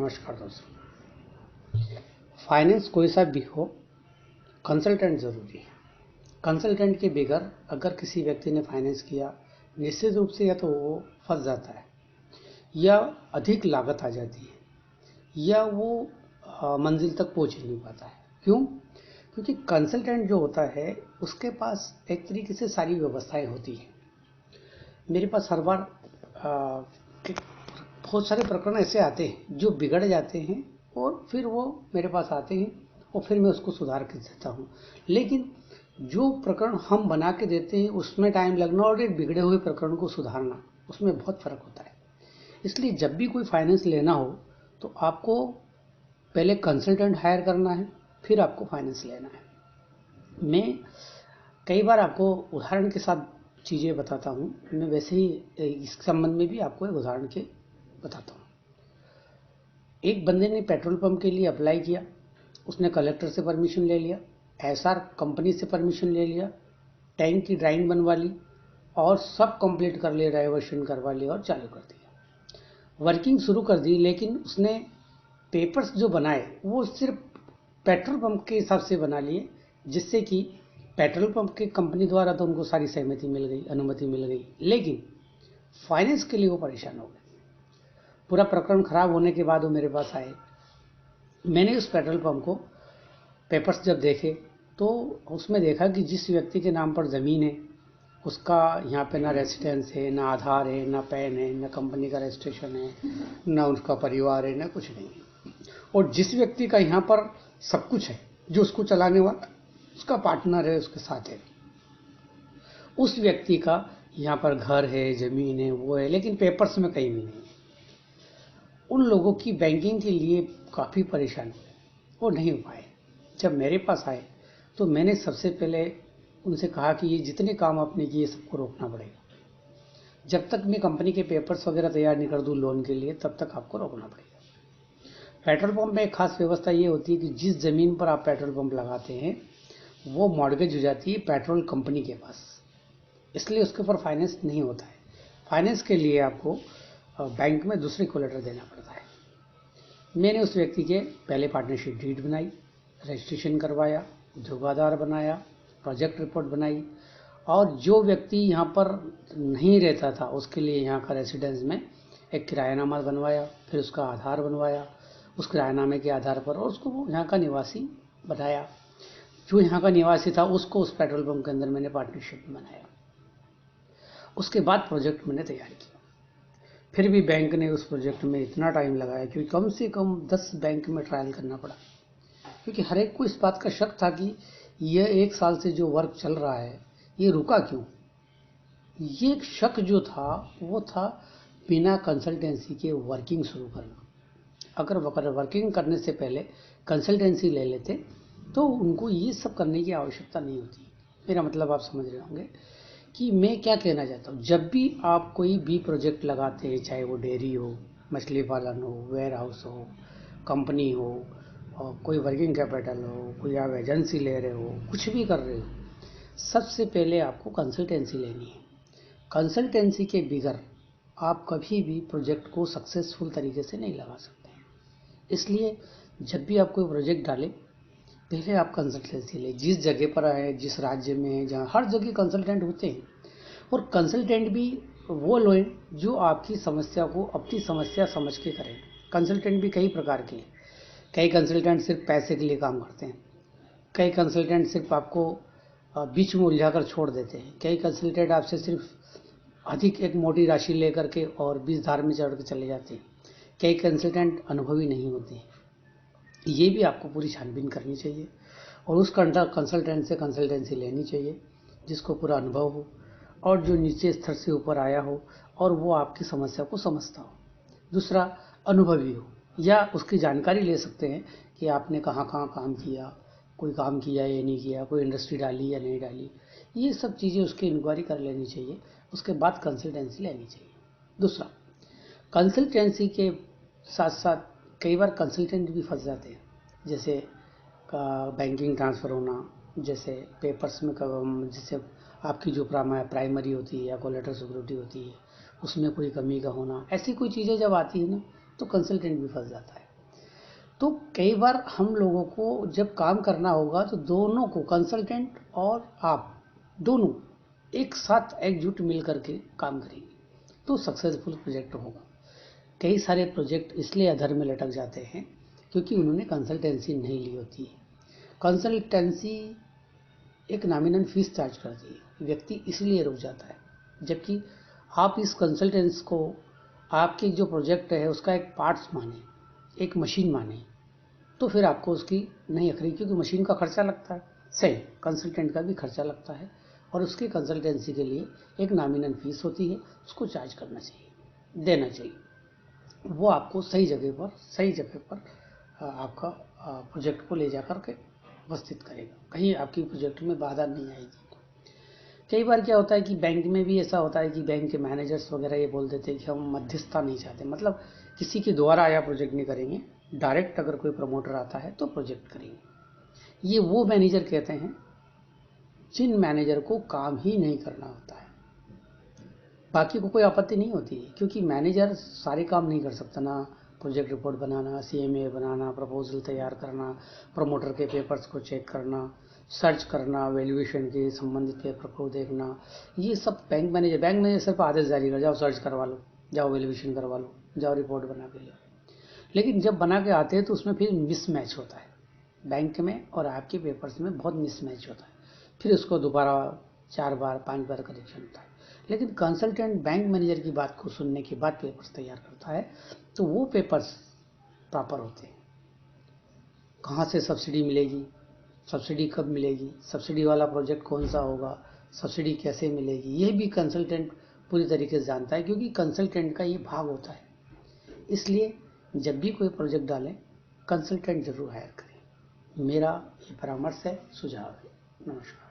नमस्कार दोस्तों। फाइनेंस कोई सा भी हो, कंसल्टेंट ज़रूरी है। कंसल्टेंट के बगैर अगर किसी व्यक्ति ने फाइनेंस किया, निश्चित रूप से या तो वो फंस जाता है, या अधिक लागत आ जाती है, या वो मंजिल तक पहुंच ही नहीं पाता है। क्यों? क्योंकि कंसल्टेंट जो होता है उसके पास एक तरीके से सारी व्यवस्थाएं होती हैं। मेरे पास हर बार बहुत सारे प्रकरण ऐसे आते हैं जो बिगड़ जाते हैं और फिर वो मेरे पास आते हैं और फिर मैं उसको सुधार कर देता हूँ। लेकिन जो प्रकरण हम बना के देते हैं उसमें टाइम लगना और एक बिगड़े हुए प्रकरण को सुधारना, उसमें बहुत फर्क होता है। इसलिए जब भी कोई फाइनेंस लेना हो तो आपको पहले कंसल्टेंट हायर करना है, फिर आपको फाइनेंस लेना है। मैं कई बार आपको उदाहरण के साथ चीज़ें बताता हूँ। मैं वैसे ही इस संबंध में भी आपको एक उदाहरण के बताता हूँ। एक बंदे ने पेट्रोल पंप के लिए अप्लाई किया, उसने कलेक्टर से परमिशन ले लिया, एसआर कंपनी से परमिशन ले लिया, टैंक की ड्राइंग बनवा ली और सब कंप्लीट कर लिया, डाइवर्शन करवा लिया और चालू कर दिया, वर्किंग शुरू कर दी। लेकिन उसने पेपर्स जो बनाए वो सिर्फ पेट्रोल पंप के हिसाब से बना लिए, जिससे कि पेट्रोल पंप की कंपनी द्वारा तो उनको सारी सहमति मिल गई, अनुमति मिल गई, लेकिन फाइनेंस के लिए वो परेशान हो गए। पूरा प्रकरण खराब होने के बाद वो मेरे पास आए। मैंने उस पेट्रोल पंप को पेपर्स जब देखे तो उसमें देखा कि जिस व्यक्ति के नाम पर ज़मीन है उसका यहाँ पे ना रेसिडेंस है, ना आधार है, ना पैन है, ना कंपनी का रजिस्ट्रेशन है, ना उसका परिवार है, ना कुछ नहीं है। और जिस व्यक्ति का यहाँ पर सब कुछ है, जो उसको चलाने वाला, उसका पार्टनर है, उसके साथ है, उस व्यक्ति का यहाँ पर घर है, ज़मीन है, वो है, लेकिन पेपर्स में कहीं भी नहीं। उन लोगों की बैंकिंग के लिए काफ़ी परेशान हुए, वो नहीं हो पाए। जब मेरे पास आए तो मैंने सबसे पहले उनसे कहा कि ये जितने काम आपने किए सबको रोकना पड़ेगा। जब तक मैं कंपनी के पेपर्स वगैरह तैयार नहीं कर दूं लोन के लिए, तब तक आपको रोकना पड़ेगा। पेट्रोल पंप में एक खास व्यवस्था ये होती है कि जिस ज़मीन पर आप पेट्रोल पंप लगाते हैं वो मॉर्गेज हो जाती है पेट्रोल कंपनी के पास, इसलिए उसके ऊपर फाइनेंस नहीं होता है। फाइनेंस के लिए आपको बैंक में दूसरे को लेटर देना पड़ता है। मैंने उस व्यक्ति के पहले पार्टनरशिप डीड बनाई, रजिस्ट्रेशन करवाया, उद्योगाधार बनाया, प्रोजेक्ट रिपोर्ट बनाई, और जो व्यक्ति यहाँ पर नहीं रहता था उसके लिए यहाँ का रेसिडेंस में एक किरायानामा बनवाया, फिर उसका आधार बनवाया, उस किरायानामे के आधार पर और उसको वो यहाँ का निवासी बनाया। जो यहाँ का निवासी था उसको उस पेट्रोल पंप के अंदर मैंने पार्टनरशिप बनाया। उसके बाद प्रोजेक्ट मैंने तैयार किया। फिर भी बैंक ने उस प्रोजेक्ट में इतना टाइम लगाया कि कम से कम 10 बैंक में ट्रायल करना पड़ा, क्योंकि हर एक को इस बात का शक था कि यह 1 साल से जो वर्क चल रहा है ये रुका क्यों। ये एक शक जो था वो था बिना कंसल्टेंसी के वर्किंग शुरू करना। अगर वर्किंग करने से पहले कंसल्टेंसी ले लेते तो उनको ये सब करने की आवश्यकता नहीं होती। मेरा मतलब आप समझ रहे होंगे कि मैं क्या कहना चाहता हूँ। जब भी आप कोई भी प्रोजेक्ट लगाते हैं, चाहे वो डेयरी हो, मछली पालन हो, वेयर हाउस हो, कंपनी हो, और कोई वर्किंग कैपिटल हो, कोई आप एजेंसी ले रहे हो, कुछ भी कर रहे हो, सबसे पहले आपको कंसल्टेंसी लेनी है। कंसल्टेंसी के बगैर आप कभी भी प्रोजेक्ट को सक्सेसफुल तरीके से नहीं लगा सकते हैं। इसलिए जब भी आप कोई प्रोजेक्ट डालें, पहले आप कंसल्टेंसी लें। जिस जगह पर आए, जिस राज्य में है, जहाँ हर जगह कंसल्टेंट होते हैं, और कंसल्टेंट भी वो लोग जो आपकी समस्या को अपनी समस्या समझ के करें। कंसल्टेंट भी कई प्रकार के हैं। कई कंसल्टेंट सिर्फ पैसे के लिए काम करते हैं, कई कंसल्टेंट सिर्फ आपको बीच में उलझा कर छोड़ देते हैं, कई कंसल्टेंट आपसे सिर्फ अधिक एक मोटी राशि लेकर के और 20 धार में चढ़ के चले जाते हैं, कई कंसल्टेंट अनुभवी नहीं होते हैं। ये भी आपको पूरी छानबीन करनी चाहिए और उस कंसल्टेंट से कंसल्टेंसी लेनी चाहिए जिसको पूरा अनुभव हो और जो नीचे स्तर से ऊपर आया हो और वो आपकी समस्या को समझता हो। दूसरा, अनुभवी हो, या उसकी जानकारी ले सकते हैं कि आपने कहाँ कहाँ काम किया, कोई काम किया या नहीं किया, कोई इंडस्ट्री डाली या नहीं डाली, ये सब चीज़ें उसकी इंक्वायरी कर लेनी चाहिए। उसके बाद कंसल्टेंसी लेनी चाहिए। दूसरा, कंसल्टेंसी के साथ साथ कई बार कंसल्टेंट भी फंस जाते हैं, जैसे बैंकिंग ट्रांसफ़र होना, जैसे पेपर्स में जैसे आपकी जो प्राइमरी होती है या कोलेटरल सिक्योरिटी होती है उसमें कोई कमी का होना, ऐसी कोई चीज़ें जब आती है ना तो कंसल्टेंट भी फंस जाता है। तो कई बार हम लोगों को जब काम करना होगा तो दोनों को, कंसल्टेंट और आप दोनों एक साथ एकजुट मिल करके काम करेंगे तो सक्सेसफुल प्रोजेक्ट होगा। कई सारे प्रोजेक्ट इसलिए अधर में लटक जाते हैं क्योंकि उन्होंने कंसल्टेंसी नहीं ली होती है। कंसल्टेंसी एक नॉमिनल फीस चार्ज करती है, व्यक्ति इसलिए रुक जाता है। जबकि आप इस कंसल्टेंस को आपके जो प्रोजेक्ट है उसका एक पार्ट्स माने, एक मशीन माने, तो फिर आपको उसकी नहीं खरीद, क्योंकि मशीन का खर्चा लगता है, सही कंसल्टेंट का भी खर्चा लगता है और उसकी कंसल्टेंसी के लिए एक नॉमिनल फीस होती है, उसको चार्ज करना चाहिए, देना चाहिए। वो आपको सही जगह पर आपका प्रोजेक्ट को ले जाकर के उपस्थित करेगा, कहीं आपकी प्रोजेक्ट में बाधा नहीं आएगी। कई बार क्या होता है कि बैंक में भी ऐसा होता है कि बैंक के मैनेजर्स वगैरह ये बोल देते हैं कि हम मध्यस्थता नहीं चाहते, मतलब किसी के द्वारा आया प्रोजेक्ट नहीं करेंगे, डायरेक्ट अगर कोई प्रमोटर आता है तो प्रोजेक्ट करेंगे। ये वो मैनेजर कहते हैं जिन मैनेजर को काम ही नहीं करना होता है। बाकी को कोई आपत्ति नहीं होती है, क्योंकि मैनेजर सारे काम नहीं कर सकता ना, प्रोजेक्ट रिपोर्ट बनाना, सीएमए बनाना, प्रपोजल तैयार करना, प्रमोटर के पेपर्स को चेक करना, सर्च करना, वैल्यूएशन के संबंधित पेपर को देखना, ये सब बैंक मैनेजर सिर्फ आदेश जारी कर, जाओ सर्च करवा लो, जाओ वैल्यूएशन करवा लो, जाओ रिपोर्ट बना के ले। लेकिन जब बना के आते हैं तो उसमें फिर मिसमैच होता है, बैंक में और आपके पेपर्स में बहुत मिसमैच होता है, फिर उसको दोबारा 4 बार 5 बार करेक्शन होता है। लेकिन कंसल्टेंट बैंक मैनेजर की बात को सुनने के बाद पेपर्स तैयार करता है तो वो पेपर्स प्रॉपर होते हैं। कहाँ से सब्सिडी मिलेगी, सब्सिडी कब मिलेगी, सब्सिडी वाला प्रोजेक्ट कौन सा होगा, सब्सिडी कैसे मिलेगी, ये भी कंसल्टेंट पूरी तरीके से जानता है, क्योंकि कंसल्टेंट का ये भाग होता है। इसलिए जब भी कोई प्रोजेक्ट डालें कंसल्टेंट जरूर हायर करें, मेरा ये परामर्श है, सुझाव है। नमस्कार।